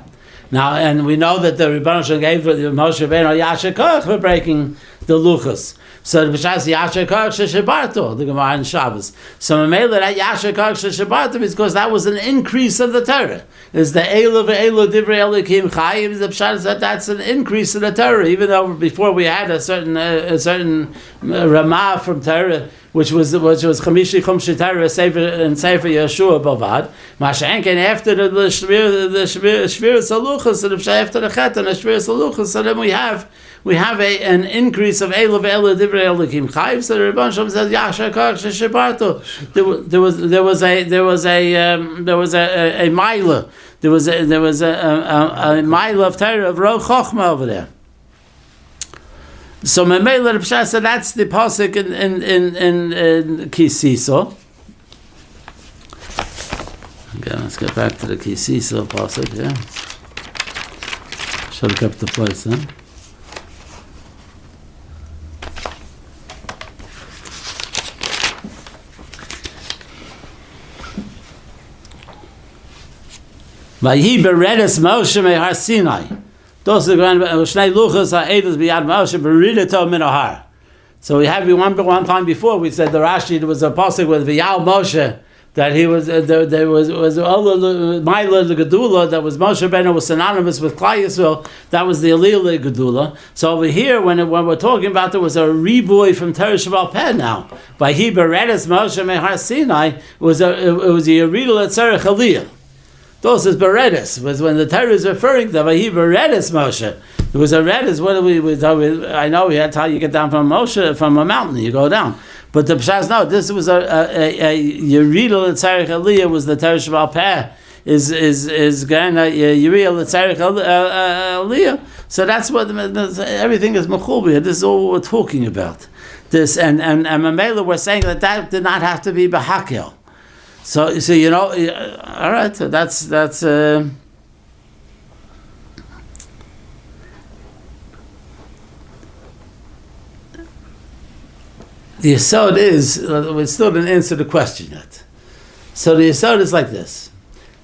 Now, and we know that the Rebbeinu Shalom gave Moshe Rabbeinu Yasher Koch for breaking the Luchas. So the Pshas Yasher Koch Sheshabarto, the Gemara in Shabbos. So Mamela that Yasher Koch Sheshabarto is because that was an increase of the Torah. Is the Eilu ve'Eilu Divrei Elokim Chayim? The Pshas that that's an increase in the Torah, even though before we had a certain Ramah from Torah, which was Chamishi Chumshi Torah and Sefer Yeshua Bavad. Mashenken after the Shvir Saluchas and after the Chet and the Shvir Saluchas, so then we have an increase of Eilu ve'Eilu Divrei Elokim Chayim. So the Rebbeinu Shalom says Yasher Koch Sheshabarto. There was a Mila. There was a Mila of Torah of Ro Chochma over there. So Memela the Pshat said that's the pasuk in Kisiso. Okay, let's get back to the Kisiso pasuk. Yeah, should have kept the place, huh? Vayi beredes Moshe me Har Sinai. Those are going Shnei Luchas ha'edus b'yad Moshe b'ridato min har. So we have one time before we said the Rashi there was a pasuk with V'yal Moshe that he was there was Ma'ila the Gedula that was Moshe Rabbeinu was synonymous with Klal Yisrael. That was the Aliyah Gedula. So over here when we're talking about there was a reboy from Torah Shebal Peh now. By he beredes Moshe me Har Sinai it was a Yeridul Etzerich Aliyah. Those is Beredes was when the Torah is referring to Vahi Beredes Moshe. It was a Redes. What do we? I know that's how you get down from Moshe from a mountain. You go down. But the Pshas no. This was a Yeridul Etzerich Aliyah was the Torah Shebal Peh is going Yeridul Etzerich Aliyah. So that's what everything is Mechubiyah. This is all we're talking about. This and Mamela we're saying that did not have to be B'Hakel. So you know, all right. So that's the Yesod is we still didn't answer the question yet. So the Yesod is like this: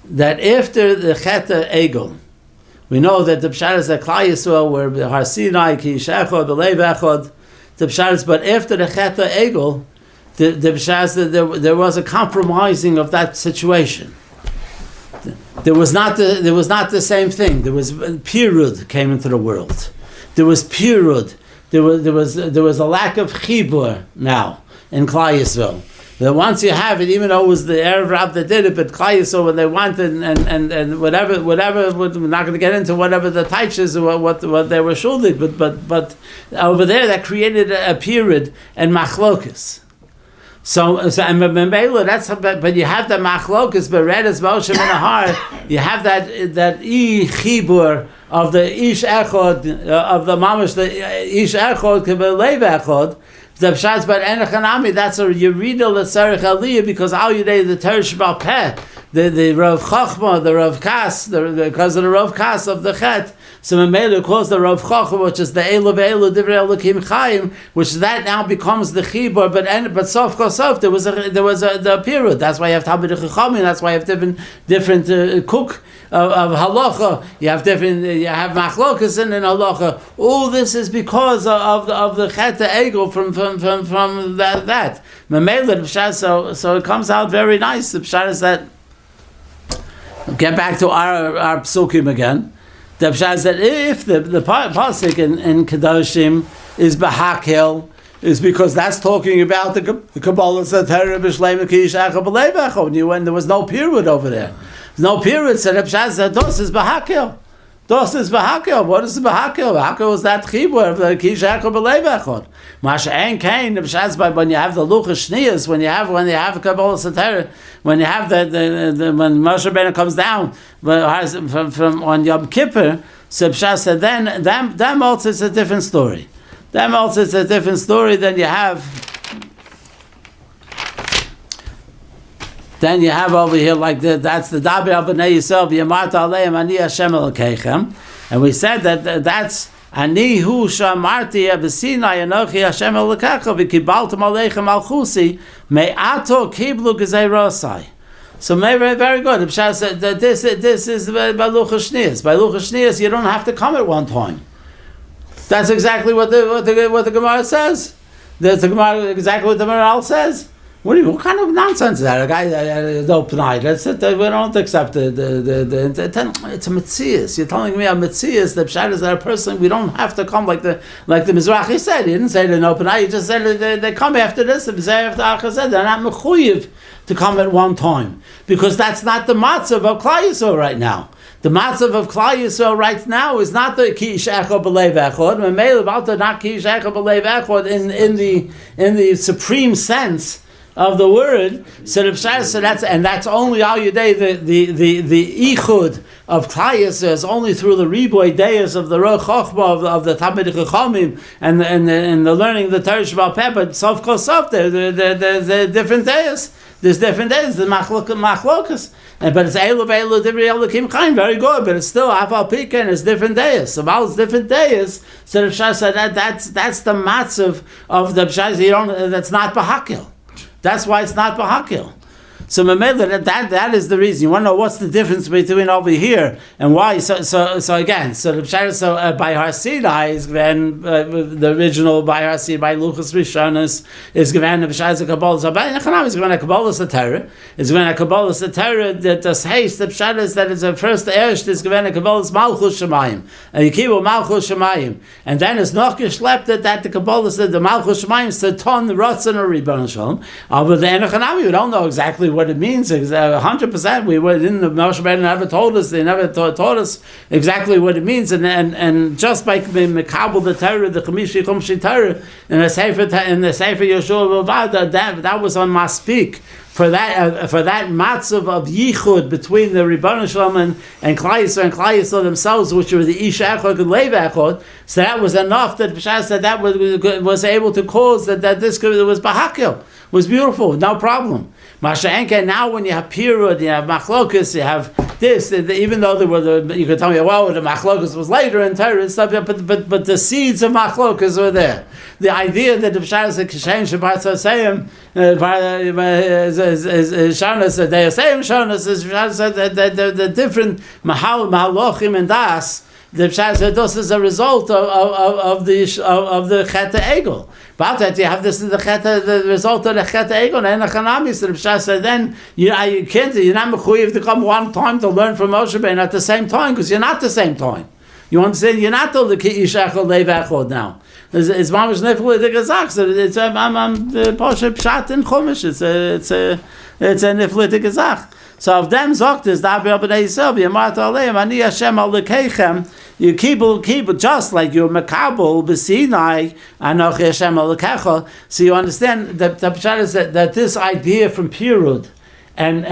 that after the Cheta Egel, we know that the Pshat is that Klal Yisrael were Har Sinai Ki Shechod B'Leiv Echod. The Pshat is, but after the Cheta Egel. There was a compromising of that situation. There was not the same thing. There was Pirud came into the world. There was Pirud. There was a lack of Chibur now in Klal Yisrael. That once you have it, even though it was the Erev Rab that did it, but Klal Yisrael when they wanted and whatever we're not going to get into whatever the taishes or what they were shuldig, but over there that created a period and machlokas. So and that's but you have the machlokas beredes Moshe min har. You have that chibur of the ish echod of the mamash the ish echod kebelev echod. The pshat but enechanami that's a Yeridul Etzerich Aliyah because al yidei the Torah Shebal Peh the Rav Chochma the Rav Kas because of the Rav Kas of the Chet. So Mamela calls the Rav Chochma, which is the Eilu ve'Eilu Divrei Elokim Chayim, which that now becomes the Chibur. But Sof Kosof there was the period. That's why you have Talmidei Chachamim. That's why you have different cook of halacha. You have machlokas in halacha. All this is because of the Cheta Egel from that. Mamela the Pshat. So it comes out very nice. The Pshat is that. Get back to our psukim again. The Pshat is that if the pasuk in Kedoshim is B'Hakel, is because that's talking about the Kabbalah Satara B'Shleim Kish Achab B'Leiv when there was no period over there. There's no period, so the Pshat is that this is B'Hakel. Das is Bahakel. What is the Bahakel? Bahakel is that chibur of the Ki She'echad B'Lev Echad. Masha Ein Kain, when you have the Luchas Shnias, when you have Kabbalah Satara, when you have the when Moshe Rabbeinu comes down from on Yom Kippur, so Pshas said then also is a different story. Then also is a different story than you have. Then you have over here like that's the Dabi al B'nai Yisrael v'yamarta aleim ani Hashem Elokeichem, and we said that's ani hu shamarti b'sinai anochi Hashem Elokecha v'kibaltem aleichem malchusi me'ato kiblu g'zei rosai. So very good. The Pshas said that this is by Luchas Shnias. By Luchas Shnias, you don't have to come at one time. That's exactly what the Gemara says. That's the Gemara exactly what the Maral says. What kind of nonsense is that? A guy open eyed. That's it. We don't accept it's a Metzias. You're telling me a Metzias. The Pshat is that a person we don't have to come like the Mizrahi said. He didn't say it in open eye. He just said they come after this. After Achar said they're not mechuyev to come at one time because that's not the matzav of Klal Yisrael right now. The matzav of Klal Yisrael right now is not the Ki She'echad B'Lev Echad. Memele about the not Ki She'echad B'Lev Echad in the supreme sense of the word. So that's only all your day. The ichud of Klal Yisrael is only through the riboy days of the Roch Chochma of the Talmid Chachamim and the learning of the Torah Sheba'al Peh. But sof kol sof, there's different days. There's different days. The machlokas. But it's Eilu V'Eilu Divrei Elokim Chaim, very good, but it's still Afal Pika and it's different days. So while it's different days, so the Pshas said that's the matzav of the Pshas, that's not Bahakil. That's why it's not Bahakil. So that is the reason. You want to know what's the difference between over here and why? So again, by Har Sinai is given the original by Har Sinai by Luchas Rishonos is given the B'shayz Kabbalah. So by Nechanam is given a Kabbalah Satara. Is given a Kabbalah Satara that does haste the Pshat is that it's a first Ersh is given a Kabbalah Malchus Shemayim and Yikibu Malchus Shemayim and then it's noch geschlept that the Kabbalah said the Malchus Shemayim said ton the Ratzon or Ribbon Shalom. But the Nechanam we don't know exactly what it means 100%. We didn't. Moshe Rabbeinu never told us. They never taught us exactly what it means. And just by Mekabel the Torah, the Chamishi Chumshi Torah in the Sefer Yeshua Vavada, that was on Maspik for that matzav of yichud between the Ribbon Shalom and Klal Yisrael themselves, which were the Ish Echad and Lev Echad. So that was enough that Pshas said that was able to cause that this was Bahakil, was beautiful, no problem. Masha Enke, now when you have Pirud, you have Machlokas, you have this, even though there were you could tell me, well, the Machlokas was later in Torah and stuff, but the seeds of Machlokas were there. The idea that the Pshat is a Kishem Shabbat Sasayim, Shanas, they are saying Shanas, the different Mahalochim and Das, the Pshat said this is a result of the Chet Egel. About that, you have the result of the Chet Egel and the Chanami. So the Pshat said then you're not mechuyev to come one time to learn from Moshe Rabbeinu at the same time because you're not the same time. You understand? You're not the Ki Yishachol Lev Echad now. It's mamish niflitik azach. So it's I'm Parshas Pshat in Chumash. It's a niflitik azach. So of them zokt is Dabi al B'nai Yisrael v'yamarta aleim ani Hashem Elokeichem. You keep just like you're Mekabel b'Sinai anochi Hashem Elokecha. So you understand that the Pshat is that this idea from Pirud and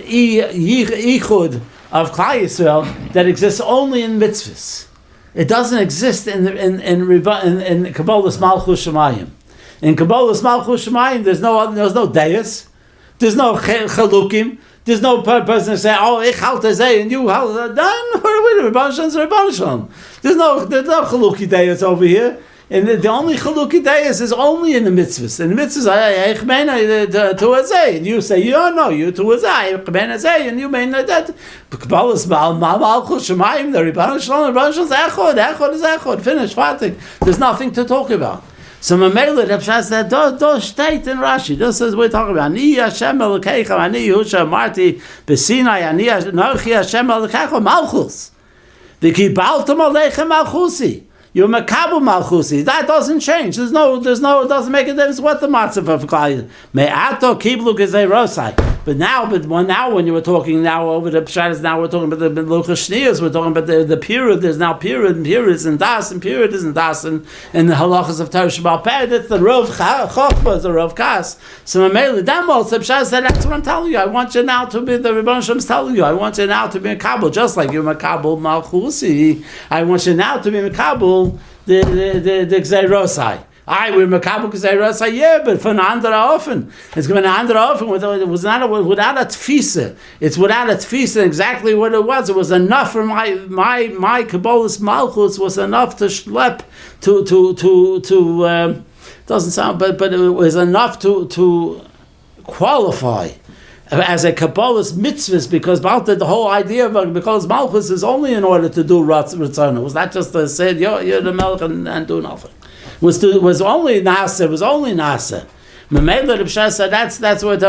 Yichud of Klal Yisrael that exists only in mitzvahs. It doesn't exist in Kabbalah's Malchus Shemayim. In Kabbalah's Malchus Shemayim, there's no deis, there's no chalukim. There's no person to say, "Oh, ich halte zeh and you halte." Then Rebbeinu. There's no chaluki deis over here, and the only chaluki deis is only in the mitzvahs. In the mitzvahs, ich meine to zeh, and you say, "You no, you to zeh, ich meine zeh," and you mean that. Kabbalah's Malchus Shemayim, the Rebbeinu Shalom is echod. Finish, fertig. There's nothing to talk about. So Mamela Reb Shas said, "Do state in Rashi. This is we're talking about. Ani Hashem Elokeichem, ani Yehusha Marti B'Sinai, ani Nochi Hashem Elokeichem Malchus. V'kibaltem Aleichem Malchusi. You're Mekabel Malchusi. That doesn't change. It doesn't make a difference what the matzav of Klal. Me'ato kiblu gezei rosai. But now when you were talking now over the Pshat, now we're talking about the Luchas Shniyos, we're talking about the period. There's now period and periods and das and period isn't das and the halachas of Torah Shabbat Peh. That's the Rav Chochmah, the Rav Kas. So Mamela Damos, the Pshat said, that's what I'm telling you. I want you now to be the Rebbeinu Shalom's telling you. I want you now to be a Kabul, just like you're a Kabul Malchusi. I want you now to be a Kabul the Gzeirosai. We're Makabel Gzeirosai, yeah, but for an andere Ofen. It's going to be an andere Ofen without a tfisa. It's without a tfisa exactly what it was. It was enough for my Kabbalah's Malchus was enough to schlep to doesn't sound, but it was enough to qualify as a Kabbalah's mitzvahs, because the whole idea of Kabbalah's Malchus is only in order to do Ratzon. It was not just to say, you're the Melech and do nothing. It was only Nasa. It was only Nasa. Mamela the Pshat said that's what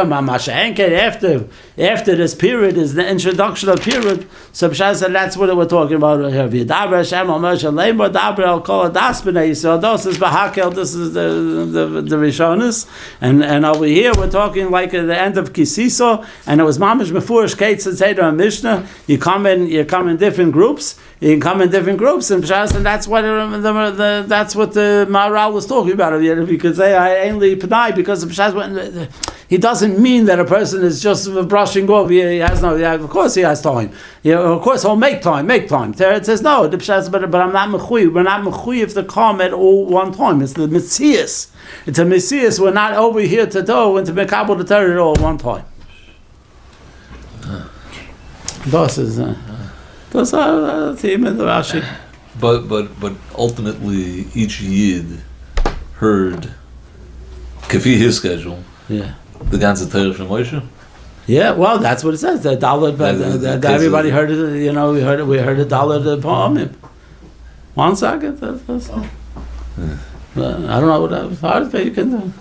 after this period is the introduction of period. So Pshat said that's what we're talking about here. V'yadaber Hashem al Moshe leimor daber al kol hadas b'nei Yisrael. This is Bahakel. This is the Rishonis, and over here we're talking like at the end of Kisiso, and it was Mamish Mefurish Kates and Seder and Mishnah. You come in different groups. You can come in different groups, and Pshat said that's what the Maharal was talking about. If you could say I only Panai because he doesn't mean that a person is just brushing off. He has no. Of course, he has time. Of course, he'll make time. There it says no. The Pshat, but I'm not mechuyev. We're not mechuyev to come at all one time. It's the Metzias. It's a Metzias. We're not over here to do and to make up the Torah all at one time. Those are team in the Rashi. But ultimately, each Yid heard, kafi his schedule, the ganze Torah from Moshe. Yeah, well, that's what it says. The dollar, everybody heard it. We heard a dollar the poem. 1 second. I don't know what that was hard, but you can.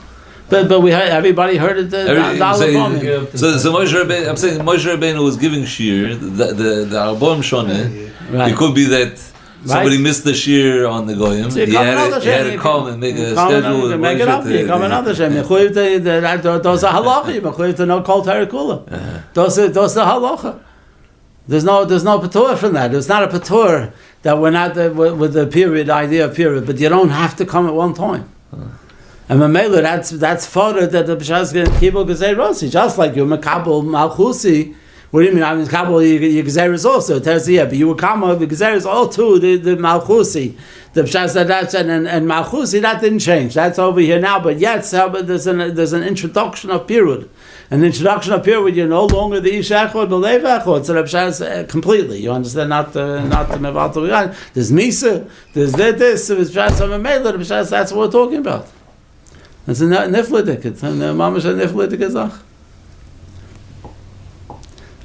But everybody heard it. The dollar poem. So Moshe Rabbeinu, I'm saying Moshe Rabbeinu was giving Shiur. The Arbom Shoneh. Right. It could be that somebody missed the Shiur on the Goyim. So he had to come and make a schedule. Make it up. You come another Shem. Those are halacha. You to know Kol Torah Kula. Those are halacha. There's no patur from that. It's not a patur that we're not with the idea of period. But you don't have to come at one time. And Mamela, that's further that the Pshas Kibul Gezei Rosi, just like you Makabul Malchusi. What do you mean? I mean, Kabul Gezer is also. It tells you, yeah, but you were Kama, the Gezer is all too, the Malchusi. The Pshas that's and Malchusi, that didn't change. That's over here now, but yet there's an introduction of period. An introduction of period, you're no longer the Ish Echod, the Lev Echod. So the Pshas completely. You understand? Not the Mevato. There's Misa, there's this, there's Pshas Mamela, the Pshas, that's what we're talking about. It's a niflidik. It's a mamash a niflidik zach.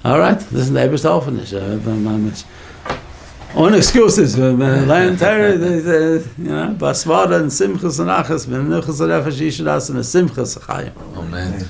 All right, this is the Eber's Alfanish. Ohne excuses. Learn Torah, Basvara and Simchas and Achas, Menuchas and Nefesh Yishudas and Simchas Achayim. Amen.